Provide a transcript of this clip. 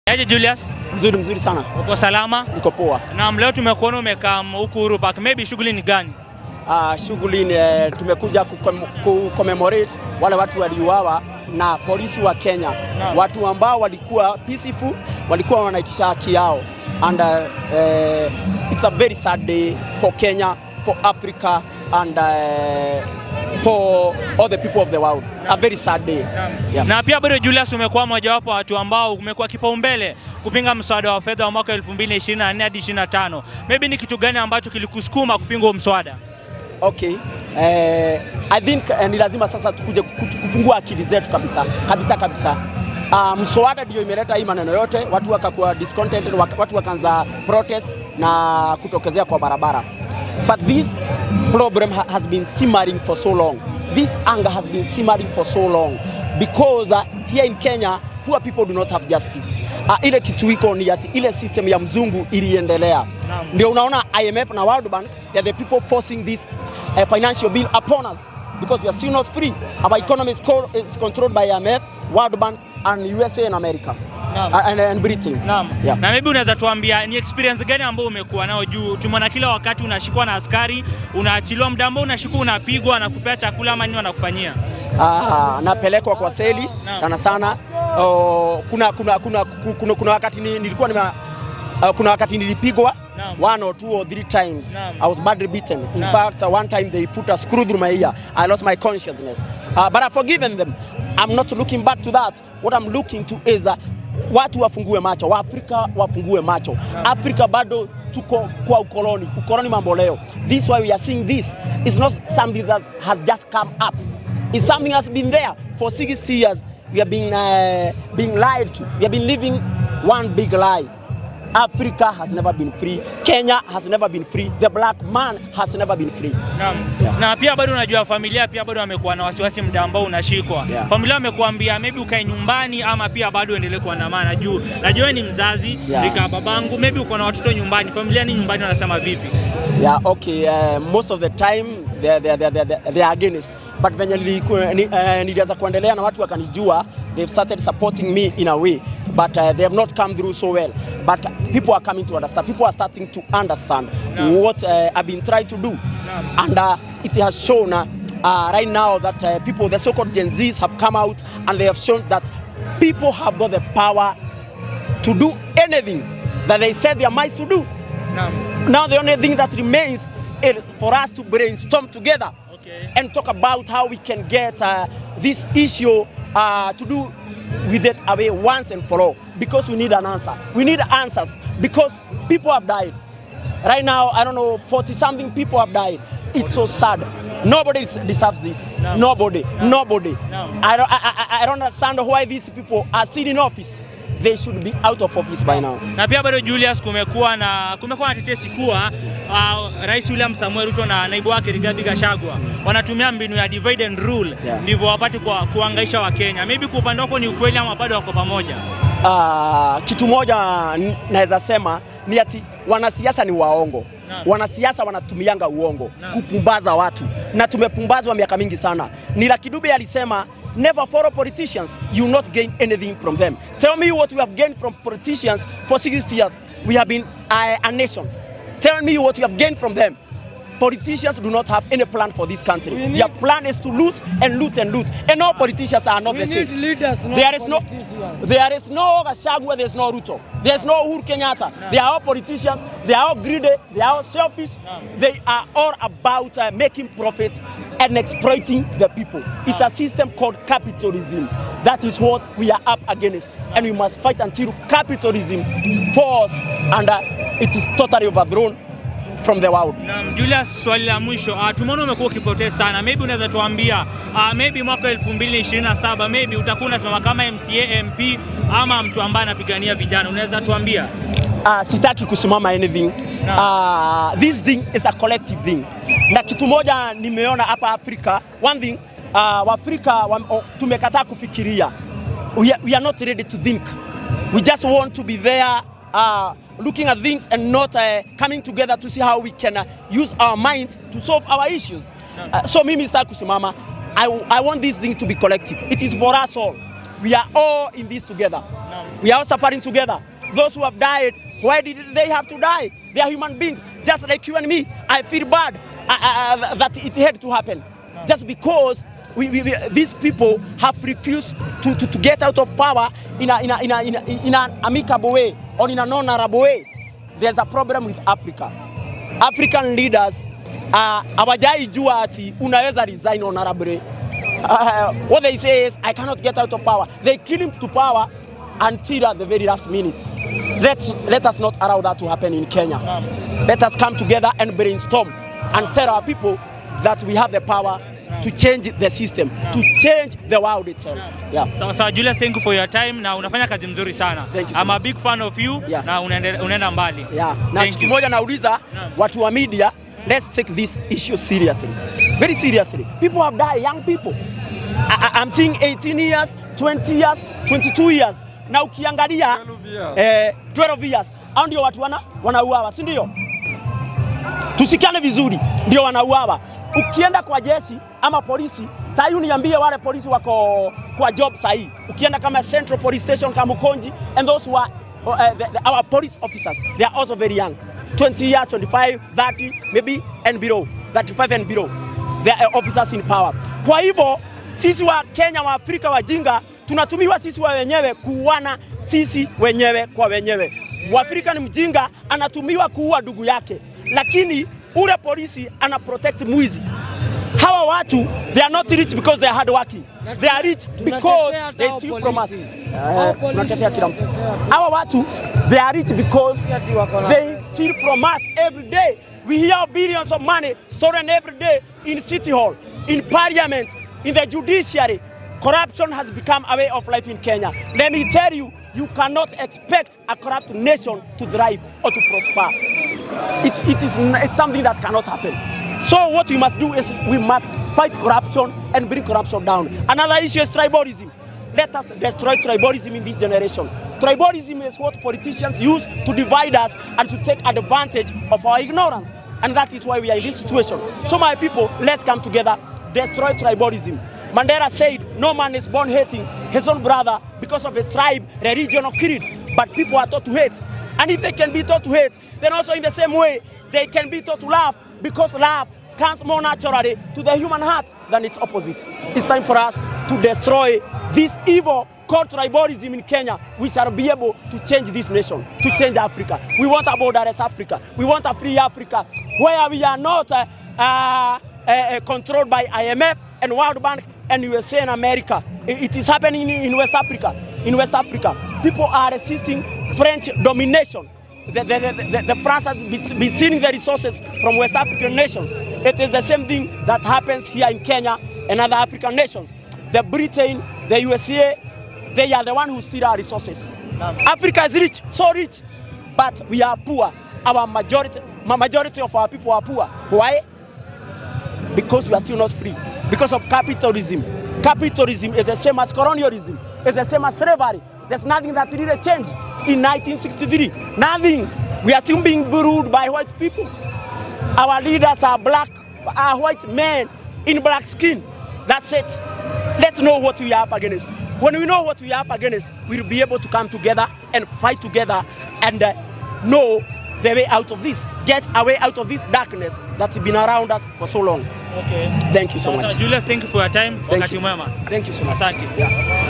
Aje Julius? Mzuri sana. Uko salama? Niko poa. Na leo tumekuona umekaa Uhuru Park. Maybe shughuli ni gani? Shughuli ni tumekuja commemorate wale watu waliuawa na polisi wa Kenya. Watu ambao walikuwa peaceful, walikuwa wanaitisha haki yao. And it's a very sad day for Kenya, for Africa, and for all the people of the world. A very sad day. Yeah. Na pia bado Julius umekuwa mmoja wapo watu ambao umekuwa kipaumbele kupinga mswada wa fedha wa mwaka 2024 hadi 25. Maybe ni kitu gani ambacho kilikusukuma kupinga mswada? Okay. I think ni lazima sasa tukuje kufungua akili zetu kabisa. Mswada ndio imeleta hii maneno yote, watu wakakuwa discontented, watu wakaanza protest na kutokezea kwa barabara. But this problem has been simmering for so long. This anger has been simmering for so long because here in Kenya poor people do not have justice. Ile kitu iko ni ati ile system ya mzungu iliendelea. Ndio unaona IMF na World Bank, they are the people forcing this financial bill upon us because we are still not free. Our economy is controlled by IMF, World Bank, and USA and America. And Britain. Yeah. Na maybe unaweza tuambia ni experience gani ambayo umekuwa nao juu tumeona kila wakati unashikwa na askari, unaachiliwa muda ambao unashikwa unapigwa na kupewa chakula ama nini wanakufanyia? Napelekwa kwa seli sana. Kuna wakati nilikuwa kuna wakati nilipigwa 1 or 2 or 3 times. I was badly beaten. In fact, one time they put a screw through my ear. I lost my consciousness. But I've forgiven them. I'm not looking back to that. What I'm looking to is watu wafungue macho, Waafrika wafungue macho. Afrika bado tuko kwa ukoloni mambo leo. This is why we are seeing this. It's not something that has just come up. It's something that's been there for 60 years. We have been being lied to. We have been living one big lie. Africa has never been free. Kenya has never been free. The black man has never been free. Na pia bado unajua familia pia bado wamekuwa na wasiwasi muda ambao unashikwa. Familia wamekuambia maybe ukae nyumbani ama pia bado endelee kuandamana juu. Najua ni mzazi, nika babangu, maybe uko na watoto nyumbani. Familia ni nyumbani wanasema vipi? Yeah, okay. Most of the time they are against. But when nilianza kuendelea na watu wakanijua, they've started supporting me in a way. But they have not come through so well. But people are coming to understand. People are starting to understand what I've been trying to do. And it has shown right now that people, the so-called Gen Zs, have come out and they have shown that people have got the power to do anything that they said their minds to do. Now the only thing that remains is for us to brainstorm together and talk about how we can get this issue to do with it away once and for all, because we need an answer. We need answers because people have died. Right now, I don't know, 40-something people have died. It's so sad. Nobody deserves this. Nobody. I don't understand why these people are still in office. They should be out of office by now. Na pia bado Julius kumekuwa na tetesi kuwa Rais William Samuel Ruto na naibu wake Rigathi Gachagua wanatumia mbinu ya divide and rule ndivyo wapate kuangaisha wa Kenya. Maybe kwa upande wako ni ukweli ama bado wako pamoja? Kitu moja naweza sema ni ati wanasiasa ni waongo. Wanasiasa wanatumianga uongo kupumbaza watu na tumepumbazwa miaka mingi sana. Nila Kidube alisema never follow politicians, you will not gain anything from them. Tell me what we have gained from politicians for 60 years. We have been a nation. Tell me what you have gained from them. Politicians do not have any plan for this country. Their plan is to loot and loot and loot. And all politicians are not the same. We need leaders, not politicians. There is no Gachagua, there is no Ruto. There is no Uhuru Kenyatta. They are all politicians. They are all greedy. They are all selfish. They are all about making profit and exploiting the people. It's a system called capitalism. That is what we are up against. And we must fight until capitalism falls and it is totally overthrown from the world. Julius, swali la mwisho, tumeona umekuwa ukipoteza sana. Maybe unaweza tuambia maybe mwaka 2027 maybe utakuwa unasimama kama MCA, MP ama mtu ambaye anapigania vijana. Unaweza tuambia? Sitaki kusimama anything. This thing is a collective thing. Na kitu moja nimeona hapa Afrika, one thing, Waafrika tumekataa kufikiria. We are not ready to think. We just want to be there looking at things and not coming together to see how we can use our minds to solve our issues. So mimi sitaki kusimama. I want this thing to be collective. It is for us all. we are all in this together. No. We are all suffering together. Those who have died, why did they have to die? They are human beings, just like you and me. I feel bad that it had to happen. No. Just because these people have refused to get out of power in an amicable way or in an honorable way. There's a problem with Africa. African leaders hawajai jua ati unaweza resign honorably. What they say is, I cannot get out of power. They kill him to power until at the very last minute. Let us not allow that to happen in Kenya. Let us come together and brainstorm and tell our people that we have the power to change the system, to change the world itself. Yeah. So Julius, thank you for your time. Na unafanya kazi mzuri sana. I'm a big fan of you. Yeah. Na unaenda mbali. Yeah. Na kitu moja nauliza watu wa media, let's take this issue seriously. Very seriously. People have died, young people. I'm seeing 18 years, 20 years, 22 years. Na ukiangalia 12 years. Hao ndio watu wanauawa, si ndio? Tusikane vizuri, ndio wanauawa. Ukienda kwa jeshi ama polisi, sasa uniambie wale polisi wako kwa job sahi. Ukienda kama Central Police Station Kamukonji, and those who are our police officers, they are also very young. 20 years, 25, 30 maybe and below, 35 and below. They are officers in power. Kwa hivyo sisi wa Kenya, wa Afrika wajinga, tunatumiwa sisi wa wenyewe kuuana sisi wenyewe kwa wenyewe. Mwafrika ni mjinga, anatumiwa kuua ndugu yake, lakini ule polisi ana protect mwizi. Hawa watu, they are not rich because they are hard working. They are rich because they steal from us. Hawa watu, they are rich because they steal from us every day. We hear billions of money stolen every day in City Hall, in Parliament, in the judiciary. Corruption has become a way of life in Kenya. Let me tell you, you cannot expect a corrupt nation to thrive or to prosper. It's something that cannot happen. So what we must do is we must fight corruption and bring corruption down. Another issue is tribalism. Let us destroy tribalism in this generation. Tribalism is what politicians use to divide us and to take advantage of our ignorance. And that is why we are in this situation. So my people, let's come together, destroy tribalism. Mandela said, no man is born hating his own brother because of his tribe, religion or creed. But people are taught to hate. And if they can be taught to hate, then also in the same way, they can be taught to love, because love comes more naturally to the human heart than its opposite. It's time for us to destroy this evil called tribalism in Kenya. We shall be able to change this nation, to change Africa. We want a borderless Africa. We want a free Africa where we are not controlled by IMF and World Bank and USA and America. It is happening in West Africa. In West Africa, people are resisting French domination. The France has been stealing the resources from West African nations. It is the same thing that happens here in Kenya and other African nations. The Britain, the USA, they are the ones who steal our resources. Africa is rich, so rich, but we are poor. Our majority of our people are poor. Why? Because we are still not free. Because of capitalism. Capitalism is the same as colonialism. It's the same as slavery. There's nothing that really changed in 1963. Nothing. We are still being ruled by white people. Our leaders are white men in black skin. That's it. Let's know what we are up against. When we know what we are up against, we'll be able to come together and fight together and know the way out of this. Get a way out of this darkness that's been around us for so long. Okay. Thank you so much. Julius, thank you for your time. Thank you so much. Asante. Yeah.